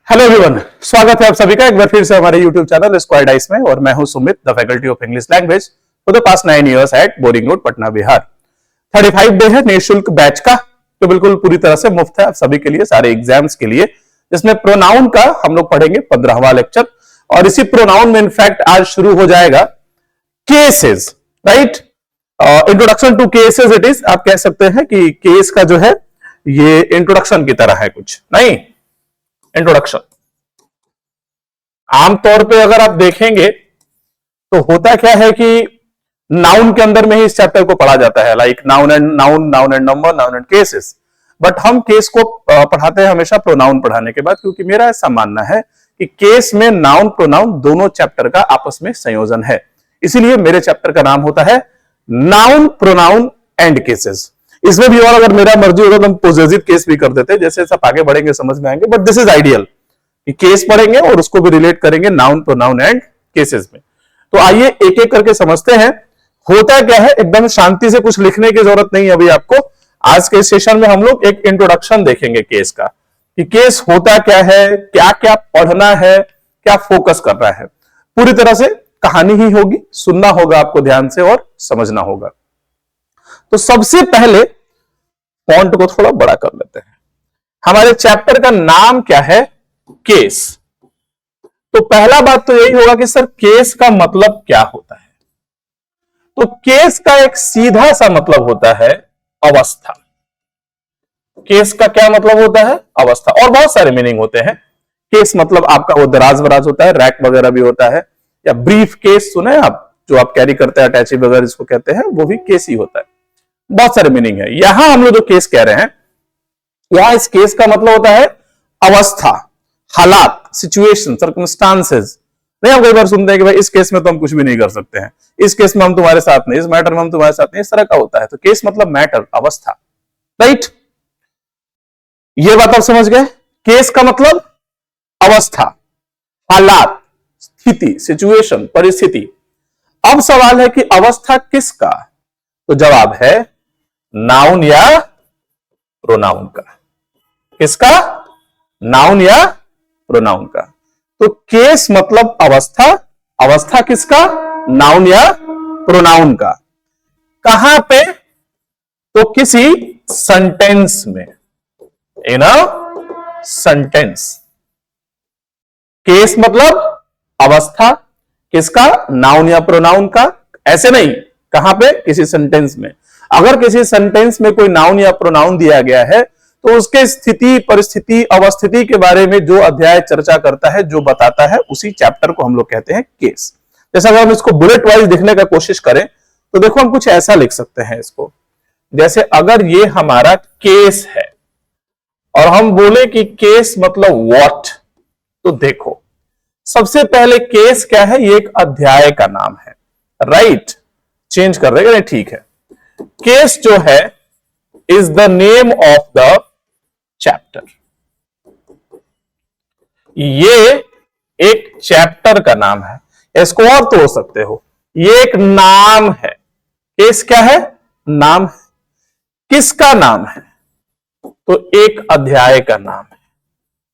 Hello everyone, स्वागत है आप सभी का एक बार फिर से हमारे YouTube चैनल स्क्वायर डाइस में। और मैं हूं Sumit, the faculty of English language for the past 9 years at Boring Road, Patna, Bihar. 35 day है निःशुल्क बैच का, तो बिल्कुल पूरी तरह से मुफ्त है आप सभी के लिए, सारे एग्जाम्स के लिए, जिसमें प्रोनाउन का हम लोग पढ़ेंगे 15वां लेक्चर। और इसी प्रोनाउन में इनफैक्ट आज शुरू हो जाएगा cases, right. Introduction to cases it is. आप कह सकते हैं कि केस का जो है ये इंट्रोडक्शन की तरह है, कुछ नहीं। इंट्रोडक्शन आमतौर पे अगर आप देखेंगे तो होता क्या है कि नाउन के अंदर में ही इस चैप्टर को पढ़ा जाता है, like noun and number, noun and cases. But हम केस को पढ़ाते हैं हमेशा प्रोनाउन पढ़ाने के बाद, क्योंकि मेरा ऐसा मानना है कि केस में नाउन प्रोनाउन दोनों चैप्टर का आपस में संयोजन है। इसीलिए मेरे चैप्टर का नाम होता है नाउन प्रोनाउन एंड केसेस। इसमें भी और अगर मेरा मर्जी होगा तो हम पॉजिटिव केस भी कर देते, जैसे सब आगे बढ़ेंगे समझ में आएंगे। बट दिस इज आइडियल कि केस पढ़ेंगे और उसको भी रिलेट करेंगे नाउन प्रोनाउन एंड केसेस में। तो आइए एक एक करके समझते हैं होता क्या है। एकदम शांति से, कुछ लिखने की जरूरत नहीं है अभी आपको। आज के सेशन में हम लोग एक इंट्रोडक्शन देखेंगे केस का, कि केस होता क्या है, क्या क्या पढ़ना है, क्या फोकस करना है। पूरी तरह से कहानी ही होगी, सुनना होगा आपको ध्यान से और समझना होगा। तो सबसे पहले फॉन्ट को थोड़ा बड़ा कर लेते हैं। हमारे चैप्टर का नाम क्या है? केस। तो पहला बात तो यही होगा कि सर केस का मतलब क्या होता है? तो केस का एक सीधा सा मतलब होता है अवस्था। केस का क्या मतलब होता है? अवस्था। और बहुत सारे मीनिंग होते हैं। केस मतलब आपका वो दराज वराज होता है, रैक वगैरह भी होता है, या ब्रीफ केस सुने आप, जो आप कैरी करते हैं अटैची वगैरह जिसको कहते हैं, वो भी केस ही होता है। बहुत सारे मीनिंग है। यहां हम लोग जो केस कह रहे हैं, यहां इस केस का मतलब होता है अवस्था, हालात, सिचुएशन, सर्कमस्टांसेस। नहीं, हम कई बार सुनते हैं कि भाई इस केस में तो हम कुछ भी नहीं कर सकते हैं, इस केस में हम तुम्हारे साथ नहीं, इस मैटर में हम तुम्हारे साथ नहीं, इस तरह का होता है। तो केस मतलब मैटर, अवस्था, राइट। ये बात आप समझ गए। केस का मतलब अवस्था, हालात, स्थिति, सिचुएशन, परिस्थिति। अब सवाल है कि अवस्था किसका? तो जवाब है नाउन या प्रोनाउन का। किसका? नाउन या प्रोनाउन का। तो केस मतलब अवस्था, अवस्था किसका? नाउन या प्रोनाउन का। कहां पे? तो किसी सेंटेंस में, इन अ सेंटेंस। केस मतलब अवस्था किसका? नाउन या प्रोनाउन का। ऐसे नहीं, कहां पे? किसी सेंटेंस में। अगर किसी सेंटेंस में कोई नाउन या प्रोनाउन दिया गया है तो उसके स्थिति, परिस्थिति, अवस्थिति के बारे में जो अध्याय चर्चा करता है, जो बताता है, उसी चैप्टर को हम लोग कहते हैं केस। जैसे अगर हम इसको बुलेट वाइज लिखने का कोशिश करें तो देखो हम कुछ ऐसा लिख सकते हैं इसको, जैसे अगर ये हमारा केस है और हम बोले कि केस मतलब व्हाट, तो देखो सबसे पहले केस क्या है? ये एक अध्याय का नाम है, राइट। चेंज कर देगा, ठीक है। केस जो है is the name of the chapter. ये एक चैप्टर का नाम है। इसको और तो हो सकते हो, ये एक नाम है। केस क्या है? नाम है। किसका नाम है? तो एक अध्याय का नाम है,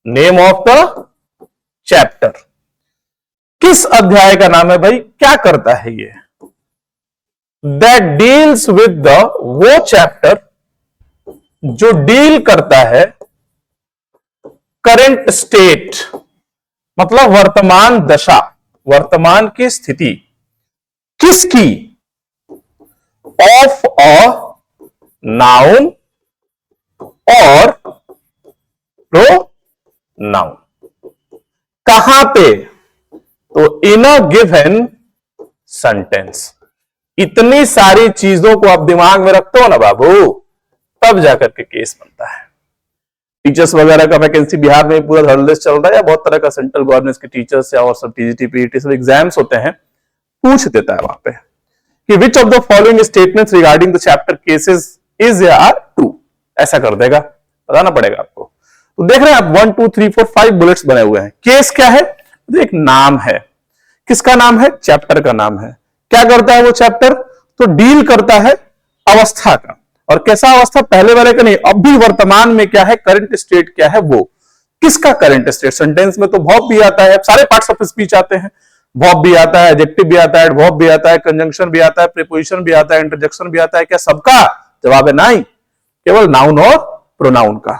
नेम ऑफ द चैप्टर। किस अध्याय का नाम है भाई? क्या करता है ये? दैट डील्स विद द, वो चैप्टर जो डील करता है करंट स्टेट, मतलब वर्तमान दशा, वर्तमान की स्थिति। किसकी? ऑफ अ नाउन और प्रोनाउन। कहां पे? तो इन अ गिवन सेंटेंस। इतनी सारी चीजों को आप दिमाग में रखते हो ना बाबू, तब जाकर के केस बनता है। टीचर्स वगैरह का वैकेंसी बिहार में पूरा धड़ल्ले चल रहा है, या बहुत तरह का सेंट्रल गवर्नमेंट के टीचर्स या और सब टीजीटी पीईटी सब एग्जाम्स होते हैं, पूछ देता है वहां पे कि which of the following statements regarding the chapter cases is या आर ट्रू। ऐसा कर देगा, बताना पड़ेगा आपको। तो देख रहे हैं आप 1 2 3 4 5 बुलेट्स बने हुए हैं। केस क्या है? तो एक नाम है। किसका नाम है? चैप्टर का नाम है। क्या करता है वो चैप्टर? तो डील करता है अवस्था का। और कैसा अवस्था? पहले वाले का नहीं, अब भी वर्तमान में क्या है, करंट स्टेट क्या है वो। किसका करंट स्टेट? सेंटेंस में तो वर्ब भी आता है, सारे पार्ट्स ऑफ स्पीच आते हैं, वर्ब भी आता है, एडजेक्टिव भी आता है, एडवर्ब भी आता है, कंजंक्शन भी आता है, प्रीपोजिशन भी आता है, इंटरजेक्शन भी आता है। क्या सबका? जवाब है नहीं, केवल नाउन और प्रोनाउन का।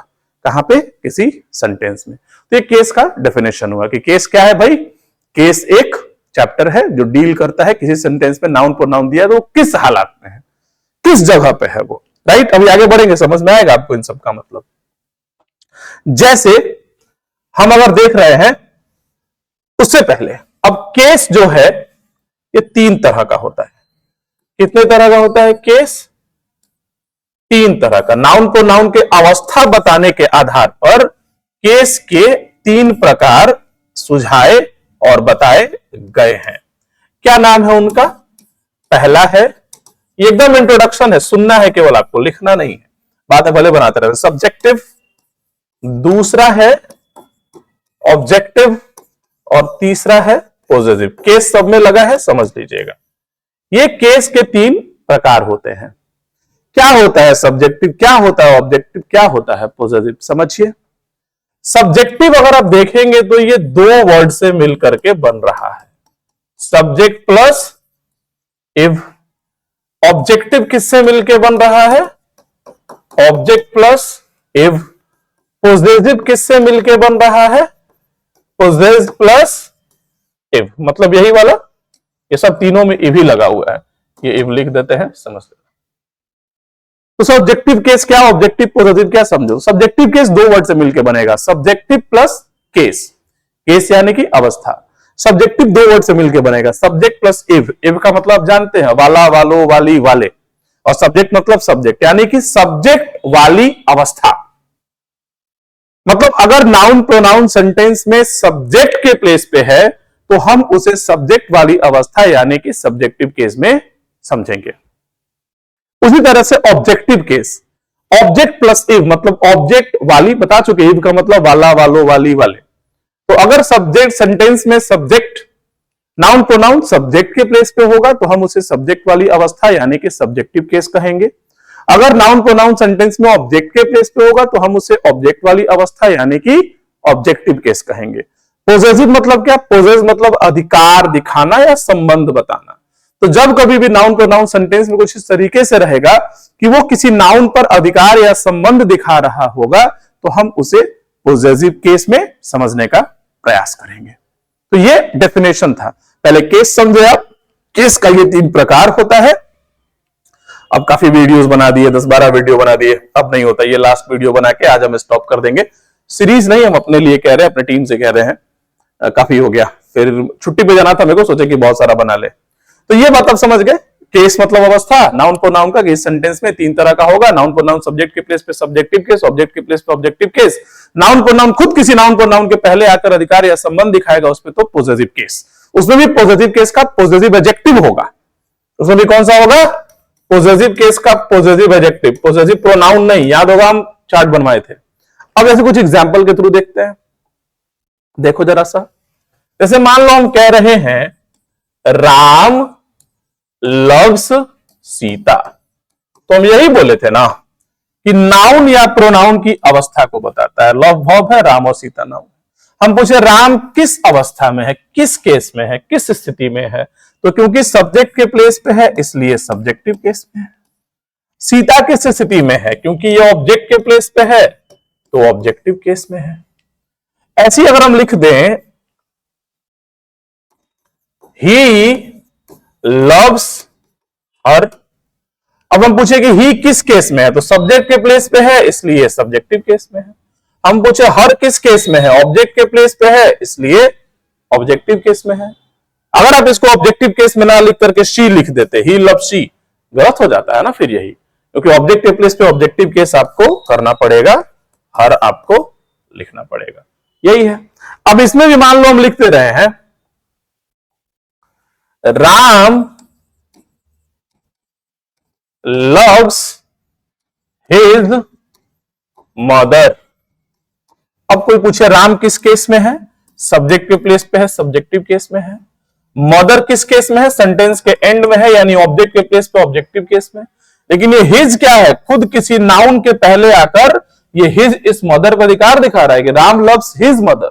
कहां पे? किसी सेंटेंस में। तो ये केस का डेफिनेशन हुआ कि केस क्या है भाई? केस एक चैप्टर है जो डील करता है किसी सेंटेंस में नाउन प्रोनाउन दिया तो किस हालात में है, किस जगह पे है वो, राइट। अभी आगे बढ़ेंगे, समझ में आएगा आपको इन सब का मतलब। जैसे हम अगर देख रहे हैं, उससे पहले अब केस जो है ये 3 तरह का होता है। कितने तरह का होता है केस? 3 तरह का। नाउन प्रोनाउन के अवस्था बताने के आधार पर केस के 3 प्रकार सुझाए और बताए गए हैं। क्या नाम है उनका? पहला है, ये एकदम इंट्रोडक्शन है, सुनना है केवल आपको, लिखना नहीं है, बातें भले बनाते रहते, सब्जेक्टिव। दूसरा है ऑब्जेक्टिव और तीसरा है पॉजिटिव। केस सब में लगा है, समझ लीजिएगा। ये केस के 3 प्रकार होते हैं। क्या होता है सब्जेक्टिव, क्या होता है ऑब्जेक्टिव, क्या होता है पॉजिटिव, समझिए। सब्जेक्टिव अगर आप देखेंगे तो ये 2 वर्ड से मिलकर के बन रहा है, सब्जेक्ट प्लस इव। ऑब्जेक्टिव किससे मिलकर बन रहा है? ऑब्जेक्ट प्लस इव। पॉजिटिव किससे मिलकर बन रहा है? पोजेस प्लस इव। मतलब यही वाला, ये सब तीनों में इव ही लगा हुआ है, ये इव लिख देते हैं, समझ लेते। तो सब्जेक्टिव केस क्या, ऑब्जेक्टिव पॉजिटिव क्या, समझो। सब्जेक्टिव केस 2 वर्ड से मिलकर बनेगा, सब्जेक्टिव प्लस केस। केस यानी कि अवस्था। सब्जेक्टिव 2 वर्ड से मिलकर बनेगा, सब्जेक्ट प्लस इव। इव का मतलब आप जानते हैं, वाला, वालो, वाली, वाले। और सब्जेक्ट मतलब सब्जेक्ट, यानी कि सब्जेक्ट वाली अवस्था। मतलब अगर नाउन प्रोनाउन सेंटेंस में सब्जेक्ट के प्लेस पे है तो हम उसे सब्जेक्ट वाली अवस्था यानी कि सब्जेक्टिव केस में समझेंगे। उसी तरह से ऑब्जेक्टिव केस, ऑब्जेक्ट प्लस इव, मतलब ऑब्जेक्ट वाली बता चुके, इव का मतलब वाला, वालो, वाली, वाले। तो अगर सब्जेक्ट सेंटेंस में सब्जेक्ट नाउन प्रोनाउन सब्जेक्ट के प्लेस पे होगा तो हम उसे सब्जेक्ट वाली अवस्था यानी कि सब्जेक्टिव केस कहेंगे। अगर नाउन प्रोनाउन सेंटेंस में ऑब्जेक्ट के प्लेस पे होगा तो हम उसे ऑब्जेक्ट वाली अवस्था यानी कि ऑब्जेक्टिव केस कहेंगे। पोजेसिव मतलब क्या? पोजेस मतलब अधिकार दिखाना या संबंध बताना। तो जब कभी भी नाउन प्रोनाउन सेंटेंस में कुछ इस तरीके से रहेगा कि वो किसी नाउन पर अधिकार या संबंध दिखा रहा होगा तो हम उसे पोजेसिव केस में समझने का प्रयास करेंगे। तो ये डेफिनेशन था। पहले केस समझे आप, केस का ये 3 प्रकार होता है। अब काफी वीडियोस बना दिए, 10-12 वीडियो बना दिए, अब नहीं होता। ये लास्ट वीडियो बना के आज हम स्टॉप कर देंगे। सीरीज नहीं, हम अपने लिए कह रहे हैं, अपने टीम से कह रहे हैं, काफी हो गया। फिर छुट्टी पे जाना था मेरे को, सोचे कि बहुत सारा बना ले। तो ये बात आप समझ गए। केस मतलब अवस्था, नाउन प्रोनाउन का इस सेंटेंस में 3 तरह का होगा। नाउन प्रोनाउन सब्जेक्ट के प्लेस पे सब्जेक्टिव केस, ऑब्जेक्ट के प्लेस पे ऑब्जेक्टिव केस। नाउन प्रोनाउन खुद किसी नाउन प्रोनाउन के पहले आकर अधिकार या संबंध दिखाएगा उस पर तो पॉजिटिव केस। उसमें भी पॉजिटिव केस का पॉजिटिव एडजेक्टिव होगा, उसमें भी कौन सा होगा? पॉजिटिव केस का पॉजिटिव एडजेक्टिव, पॉजिटिव प्रोनाउन नहीं। याद होगा हम चार्ट बनवाए थे। अब ऐसे कुछ एग्जांपल के थ्रू देखते हैं। देखो जरा सा, जैसे मान लो हम कह रहे हैं राम लव्स सीता, तो हम यही बोले थे ना कि नाउन या प्रोनाउन की अवस्था को बताता है। लव वर्ब है, राम और सीता नाउन। हम पूछे राम किस अवस्था में है, किस केस में है, किस स्थिति में है, तो क्योंकि सब्जेक्ट के प्लेस पे है इसलिए सब्जेक्टिव केस में है। सीता किस स्थिति में है, क्योंकि ये ऑब्जेक्ट के प्लेस पे है तो ऑब्जेक्टिव केस में है। ऐसी अगर हम लिख दें ही लव्स हर, अब हम पूछे कि ही किस केस में है, तो सब्जेक्ट के प्लेस पे है इसलिए सब्जेक्टिव केस में है। हम पूछे हर किस केस में है, ऑब्जेक्ट के प्लेस पे है इसलिए ऑब्जेक्टिव केस में है। अगर आप इसको ऑब्जेक्टिव केस में ना लिख करके शी लिख देते, ही लव शी, गलत हो जाता है ना फिर यही, क्योंकि ऑब्जेक्ट के प्लेस पे ऑब्जेक्टिव केस आपको करना पड़ेगा, हर आपको लिखना पड़ेगा, यही है। अब इसमें भी मान लो हम लिखते रहे हैं राम loves his mother। अब कोई पूछे राम किस केस में है, सब्जेक्ट के प्लेस पे है, सब्जेक्टिव केस में है। मदर किस केस में है, सेंटेंस के एंड में है यानी ऑब्जेक्ट के प्लेस पे ऑब्जेक्टिव केस में। लेकिन ये हिज क्या है, खुद किसी नाउन के पहले आकर ये हिज इस मदर पर अधिकार दिखा रहा है कि राम लव्स हिज मदर,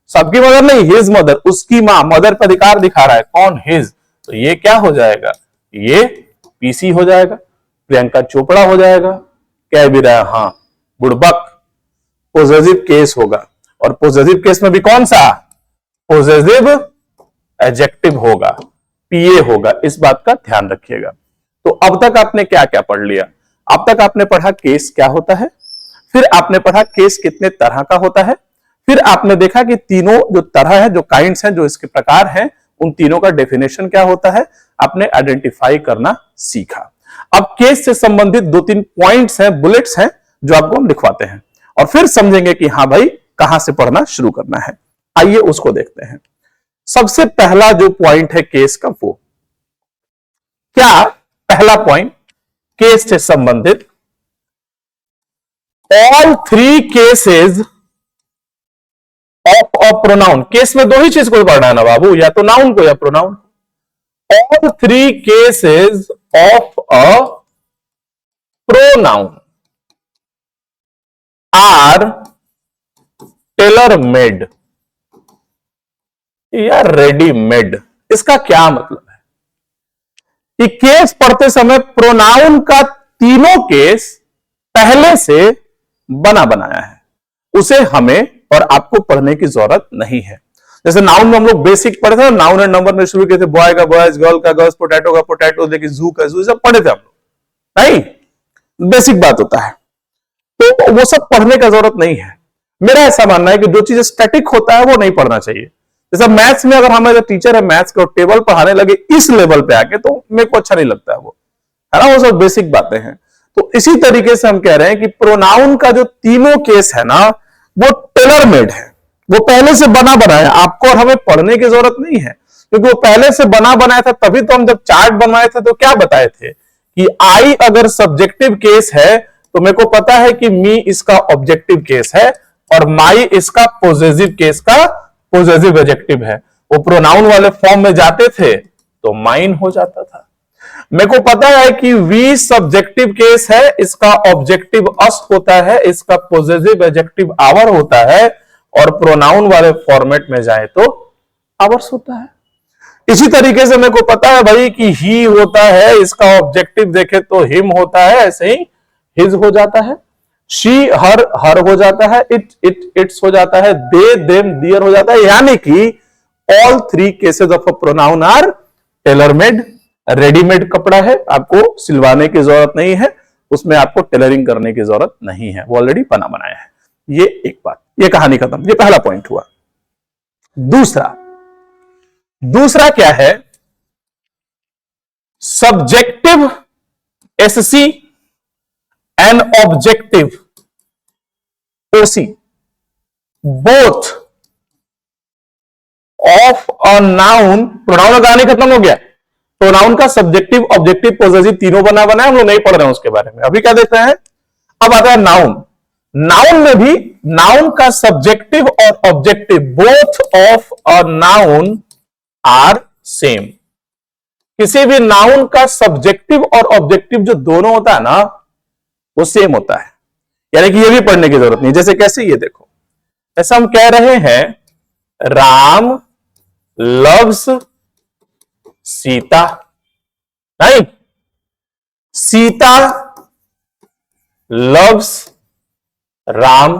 सबकी मदर नहीं, हिज मदर, उसकी मां, मदर पर अधिकार दिखा रहा है। कौन? हिज। तो ये क्या हो जाएगा? ये पीसी हो जाएगा, प्रियंका चोपड़ा हो जाएगा। कह भी रहा है हाँ बुड़बक, पॉजिटिव केस होगा। और पॉजिटिव केस में भी कौन सा? पॉजिटिव एडजेक्टिव होगा, पीए होगा। इस बात का ध्यान रखिएगा। तो अब तक आपने क्या क्या पढ़ लिया? अब तक आपने पढ़ा केस क्या होता है, फिर आपने पढ़ा केस कितने तरह का होता है, फिर आपने देखा कि तीनों जो तरह है, जो काइंड्स हैं, जो इसके प्रकार हैं, उन तीनों का डेफिनेशन क्या होता है, आपने आइडेंटिफाई करना सीखा। अब केस से संबंधित 2-3 पॉइंट्स हैं, बुलेट्स हैं, जो आपको हम लिखवाते हैं और फिर समझेंगे कि हाँ भाई कहां से पढ़ना शुरू करना है। आइए उसको देखते हैं। सबसे पहला जो पॉइंट है केस का, वो क्या? पहला पॉइंट केस से संबंधित, all 3 cases of a pronoun. Case में 2 ही चीज को पढ़ना है ना बाबू, या तो नाउन को या pronoun. All 3 cases of a pronoun are tailor made या रेडीमेड। इसका क्या मतलब है कि केस पढ़ते समय प्रोनाउन का तीनों केस पहले से बना बनाया है, उसे हमें और आपको पढ़ने की जरूरत नहीं है। जैसे नाउन में हम लोग बेसिक पढ़े थे, नाउन एंड नंबर में शुरू किए थे, बॉय का बॉयज, गर्ल का गर्ल्स, पोटैटो का पोटैटो, लेकिन जू का जू, सब पढ़े थे हम लोग, नहीं? बेसिक बात होता है, तो वो सब पढ़ने का जरूरत नहीं है। मेरा ऐसा मानना है कि जो चीज स्टैटिक होता है वो नहीं पढ़ना चाहिए। जैसे मैथ्स में अगर हमारे टीचर है मैथ्स को टेबल पढ़ाने लगे इस लेवल पे आके, तो मेरे को अच्छा नहीं लगता है वो, है ना? वो सब बेसिक बातें हैं। तो इसी तरीके से हम कह रहे हैं कि प्रोनाउन का जो तीनों केस है ना, वो टेलर मेड है, वो पहले से बना बनाया, आपको और हमें पढ़ने की जरूरत नहीं है, क्योंकि वो पहले से बना बनाया था। तभी तो हम जब चार्ट बनवाए थे तो क्या बताए थे कि आई अगर सब्जेक्टिव केस है तो मेरे को पता है कि मी इसका ऑब्जेक्टिव केस है और माई इसका पॉजेसिव केस का पॉजेसिव एडजेक्टिव है। वो प्रोनाउन वाले फॉर्म में जाते थे तो माइन हो जाता था। मेरे को पता है कि वी सब्जेक्टिव केस है, इसका ऑब्जेक्टिव अस होता है, इसका पॉजेसिव एडजेक्टिव आवर होता है, और प्रोनाउन वाले फॉर्मेट में जाए तो आवर्स होता है। इसी तरीके से मेरे को पता है भाई कि ही होता है, इसका ऑब्जेक्टिव देखे तो हिम होता है, ऐसे ही हिज हो जाता है, शी हर हो जाता है, इट्स हो जाता है, दे देम दियर हो जाता है। यानी कि all 3 cases of a pronoun are tailor made. Readymade कपड़ा है, आपको सिलवाने की जरूरत नहीं है, उसमें आपको टेलरिंग करने की जरूरत नहीं है, वो ऑलरेडी बना बनाया है। ये एक बात, ये कहानी खत्म। ये पहला पॉइंट हुआ। दूसरा क्या है? Subjective SC and objective OC both of a noun. Pronoun का कहानी खत्म हो गया। प्रोनाउन का सब्जेक्टिव ऑब्जेक्टिव पॉजेसिव तीनों बना बनाया, हम लोग नहीं पढ़ रहे हैं उसके बारे में। अभी क्या देख रहे हैं? अब आता है नाउन। नाउन में भी नाउन का सब्जेक्टिव और objective both of a noun are same. किसी भी नाउन का सब्जेक्टिव और ऑब्जेक्टिव जो दोनों होता है ना, वो सेम होता है। यानी कि ये भी पढ़ने की जरूरत नहीं। जैसे कैसे? ये देखो, ऐसा हम कह रहे हैं राम लव्स सीता, नहीं, सीता लव्स राम।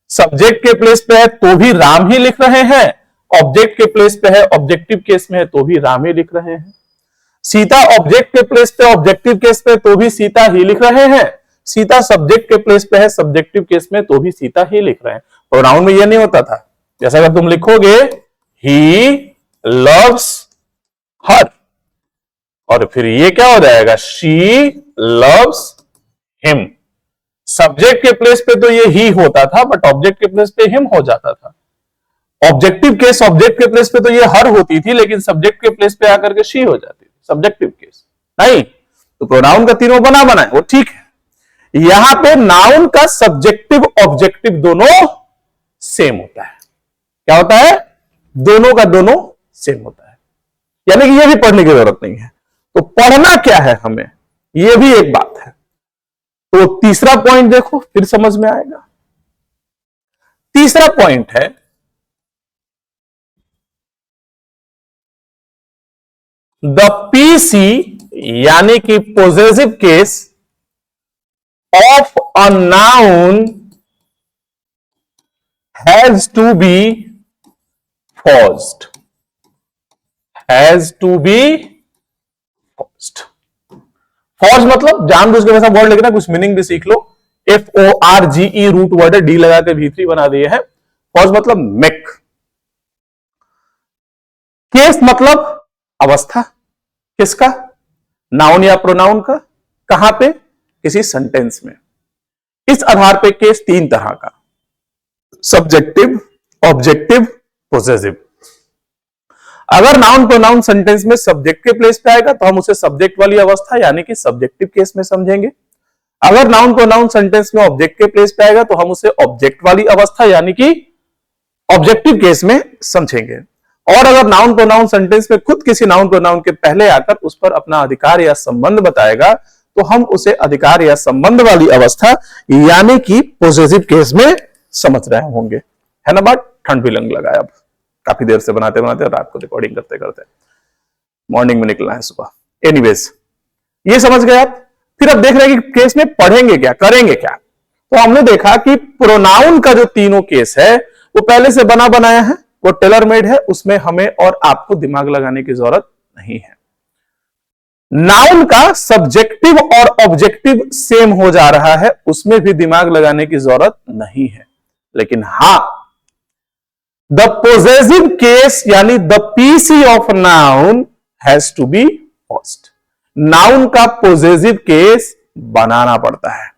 सब्जेक्ट के प्लेस पे है तो भी राम ही लिख रहे हैं, ऑब्जेक्ट के प्लेस पे है, ऑब्जेक्टिव केस में है तो भी राम ही लिख रहे हैं। सीता ऑब्जेक्ट के प्लेस पे, ऑब्जेक्टिव केस पे तो भी सीता ही लिख रहे हैं। सीता सब्जेक्ट के प्लेस पे है, सब्जेक्टिव केस में तो भी सीता ही लिख रहे हैं। प्रोनाउन में यह नहीं होता था। जैसा अगर तुम लिखोगे ही लव्स हर, और फिर ये क्या हो जाएगा? She loves him. सब्जेक्ट के प्लेस पे तो ये ही होता था, बट ऑब्जेक्ट के प्लेस पे हिम हो जाता था। ऑब्जेक्टिव केस ऑब्जेक्ट के प्लेस पे तो ये हर होती थी, लेकिन सब्जेक्ट के प्लेस पे आकर के शी हो जाती थी। सब्जेक्टिव केस नहीं, तो प्रोनाउन का तीनों बना है वो ठीक है। यहां पे नाउन का सब्जेक्टिव ऑब्जेक्टिव दोनों सेम होता है। क्या होता है? दोनों का दोनों सेम होता है। यानी कि ये भी पढ़ने की जरूरत नहीं है। तो पढ़ना क्या है हमें, ये भी एक बात है। तो तीसरा पॉइंट देखो, फिर समझ में आएगा। तीसरा पॉइंट है द पीसी, यानी कि possessive case of a noun has to be first, has to be first. Forge मतलब जानबूझ के वैसा वर्ड लिखना, कुछ मीनिंग भी सीख लो। FORGE रूट वर्ड है, डी लगा के V3 बना दिए है। फॉर्ज मतलब मेक। केस मतलब अवस्था, किसका? नाउन या प्रोनाउन का। कहां पे? किसी सेंटेंस में। इस आधार पे केस तीन तरह का, सब्जेक्टिव, ऑब्जेक्टिव, पोजेसिव। अगर नाउन प्रोनाउन सेंटेंस में सब्जेक्ट के प्लेस पे आएगा तो हम उसे सब्जेक्ट वाली अवस्था यानी कि सब्जेक्टिव केस में समझेंगे। अगर नाउन प्रोनाउन सेंटेंस में ऑब्जेक्ट के प्लेस पे आएगा तो हम उसे ऑब्जेक्ट वाली अवस्था यानी कि ऑब्जेक्टिव केस में समझेंगे। और अगर नाउन प्रोनाउन सेंटेंस में खुद किसी नाउन प्रोनाउन के पहले आकर उस पर अपना अधिकार या संबंध बताएगा तो हम उसे अधिकार या संबंध वाली अवस्था यानी कि पॉजिटिव केस में समझ रहे होंगे। है ना बात? ठंड भी लगा है अब, काफी देर से बनाते बनाते, रात को रिकॉर्डिंग करते करते, मॉर्निंग में निकलना है सुबह। एनीवेज, ये समझ गए आप। फिर अब देख रहे हैं कि केस में पढ़ेंगे क्या, करेंगे क्या। तो हमने देखा कि प्रोनाउन का जो तीनों केस है वो पहले से बना बनाया है, वो टेलर मेड है, उसमें हमें और आपको दिमाग लगाने की जरूरत नहीं है। नाउन का सब्जेक्टिव और ऑब्जेक्टिव सेम हो जा रहा है, उसमें भी दिमाग लगाने की जरूरत नहीं है। लेकिन हां, द पोजेसिव केस यानी the PC of noun has to be first. Noun का पोजेसिव केस बनाना पड़ता है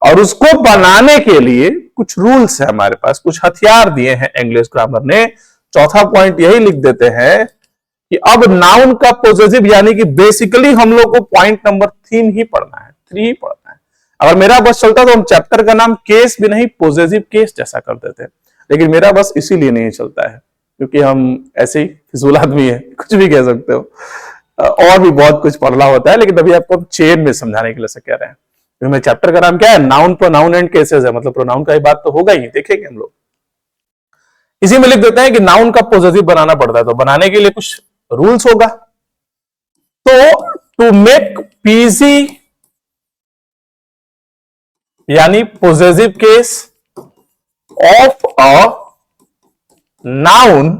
और उसको बनाने के लिए कुछ रूल्स है हमारे पास, कुछ हथियार दिए हैं इंग्लिश ग्रामर ने। चौथा पॉइंट यही लिख देते हैं कि अब नाउन का पोजेसिव यानी कि बेसिकली हम लोग को पॉइंट नंबर 3 ही पढ़ना है, 3 ही पढ़ना है। अगर मेरा बस चलता तो हम चैप्टर का नाम केस भी नहीं पॉजिटिव केस जैसा कर देते, लेकिन मेरा बस इसीलिए नहीं चलता है क्योंकि हम ऐसे ही फिजूल आदमी है, कुछ भी कह सकते हो। और भी बहुत कुछ पढ़ना होता है, लेकिन अभी आपको चेन में समझाने के लिए से कह रहे हैं। तो मेरे चैप्टर का नाम क्या है? नाउन, प्रोनाउन एंड केसेस है, मतलब प्रोनाउन का ही बात तो होगा ही, देखेंगे हम लोग। इसी में लिख देते हैं कि नाउन का पॉजिटिव बनाना पड़ता है, तो बनाने के लिए कुछ रूल्स होगा। तो टू मेक पीसी यानी positive case of a noun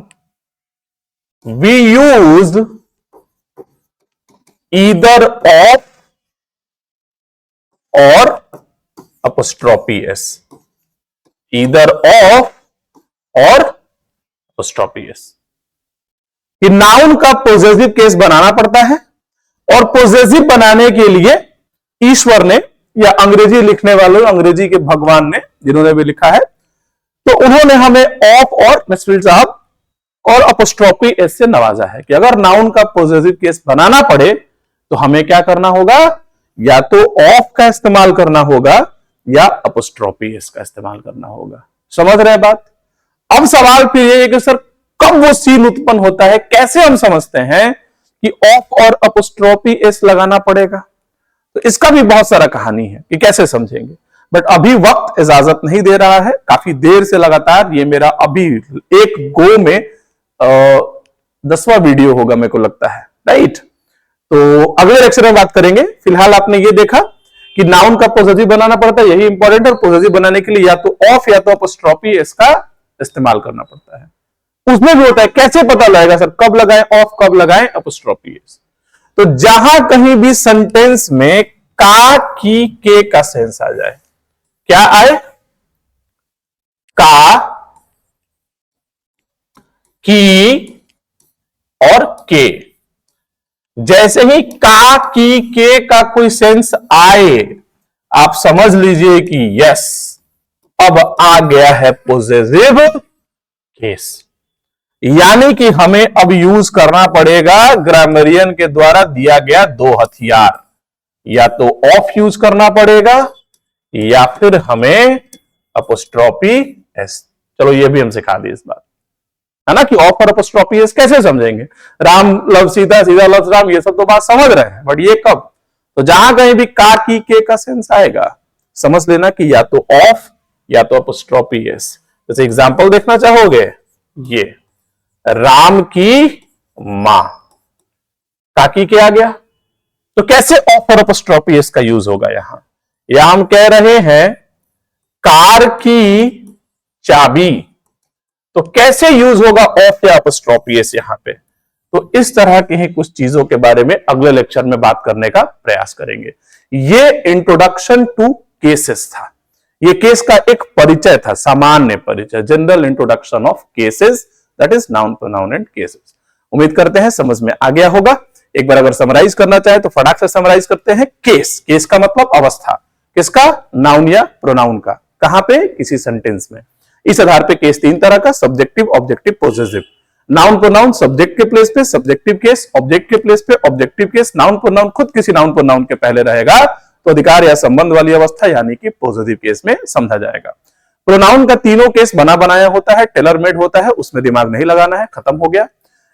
we used either of और apostrophe s, ईदर ऑफ और apostrophe s। कि नाउन का पॉजिटिव केस बनाना पड़ता है और पॉजिटिव बनाने के लिए ईश्वर ने या अंग्रेजी लिखने वालों, अंग्रेजी के भगवान ने, जिन्होंने भी लिखा है, तो उन्होंने हमें ऑफ और नस्फिल साहब और अपॉस्ट्रोफी एस से नवाजा है कि अगर नाउन का पॉजिटिव केस बनाना पड़े तो हमें क्या करना होगा? या तो ऑफ का इस्तेमाल करना होगा या अपॉस्ट्रोफी एस का इस्तेमाल करना होगा। समझ रहे हैं बात? अब सवाल फिर ये है कि सर कब वो सीन उत्पन्न होता है, कैसे हम समझते हैं कि ऑफ और अपॉस्ट्रोफी एस लगाना पड़ेगा? तो इसका भी बहुत सारा कहानी है कि कैसे समझेंगे, बट अभी वक्त इजाजत नहीं दे रहा है। काफी देर से लगातार ये मेरा अभी एक गो में 10वां वीडियो होगा मेरे को लगता है, राइट? तो अगले लेक्चर में बात करेंगे। फिलहाल आपने ये देखा कि नाउन का पॉजिटिव बनाना पड़ता है, यही इंपॉर्टेंट है। और पॉजिटिव बनाने के लिए या तो ऑफ या तो अपॉस्ट्रोफी इसका इस्तेमाल करना पड़ता है। उसमें भी होता है, कैसे पता लगेगा सर कब लगाएं ऑफ, कब लगाएं अपॉस्ट्रोफी एस? तो जहां कहीं भी सेंटेंस में का, की, के का सेंस आ जाए, क्या आए? का, की और के। जैसे ही का, की, के का कोई सेंस आए, आप समझ लीजिए कि यस, अब आ गया है पॉजिटिव केस। यानी कि हमें अब यूज करना पड़ेगा ग्रामरियन के द्वारा दिया गया 2 हथियार, या तो ऑफ यूज करना पड़ेगा या फिर हमें अपॉस्ट्रोफी एस। चलो ये भी हम सिखा दी इस बात, है ना, कि ऑफ और अपॉस्ट्रोफी एस कैसे समझेंगे। राम लव सीता, सीता लव राम, ये सब तो बात समझ रहे हैं, बट ये कब? तो जहां कहीं भी का की के का सेंस आएगा, समझ लेना कि या तो ऑफ या तो अपॉस्ट्रोफी एस। जैसे एग्जांपल देखना चाहोगे, ये राम की मां, काकी के आ गया, तो कैसे ऑफ और अपॉस्ट्रोफी एस का यूज होगा यहां? या हम कह रहे हैं कार की चाबी, तो कैसे यूज होगा ऑफ या अपॉस्ट्रोफी एस यहां पे? तो इस तरह की ही कुछ चीजों के बारे में अगले लेक्चर में बात करने का प्रयास करेंगे। ये इंट्रोडक्शन टू केसेस था, ये केस का एक परिचय था, सामान्य परिचय, general introduction of cases, that is noun pronoun and cases. उम्मीद करते हैं समझ में आ गया होगा। एक बार अगर समराइज करना चाहे तो फटाक से समराइज करते हैं। केस, केस का मतलब अवस्था, किसका? नाउन या प्रोनाउन का। कहां पे? किसी सेंटेंस में। इस आधार पे केस तीन तरह का, subjective, objective, possessive. Noun pronoun subject के प्लेस पे, सब्जेक्टिव केस ऑब्जेक्ट के प्लेस पे, ऑब्जेक्टिव केस नाउन प्रोनाउन खुद किसी नाउन प्रोनाउन के पहले रहेगा तो अधिकार या संबंध वाली अवस्था यानी कि पॉजिटिव केस में समझा जाएगा। प्रोनाउन का तीनों केस बना बनाया होता है, टेलर मेड होता है, उसमें दिमाग नहीं लगाना है, खत्म हो गया।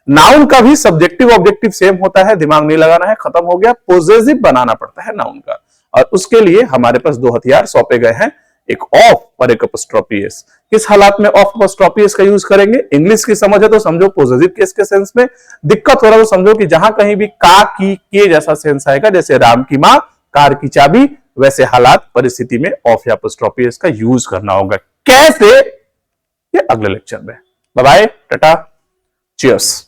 नाउन का भी सब्जेक्टिव ऑब्जेक्टिव सेम होता है, दिमाग नहीं लगाना है, खत्म हो गया। पॉसेसिव बनाना पड़ता है नाउन का, और उसके लिए हमारे पास दो हथियार सौंपे गए हैं, एक ऑफ और एक अपॉस्ट्रोफी एस। किस हालात में ऑफ अपॉस्ट्रोफी एस का यूज करेंगे? इंग्लिश की समझ है तो समझो पॉजिटिव केस के सेंस में, दिक्कत हो रहा है तो समझो कि जहां कहीं भी का की के जैसा सेंस आएगा, जैसे राम की मां, कार की चाबी, वैसे हालात परिस्थिति में ऑफ या अपॉस्ट्रोफी एस का यूज करना होगा। कैसे? ये अगले लेक्चर में। Bye bye, tata, cheers.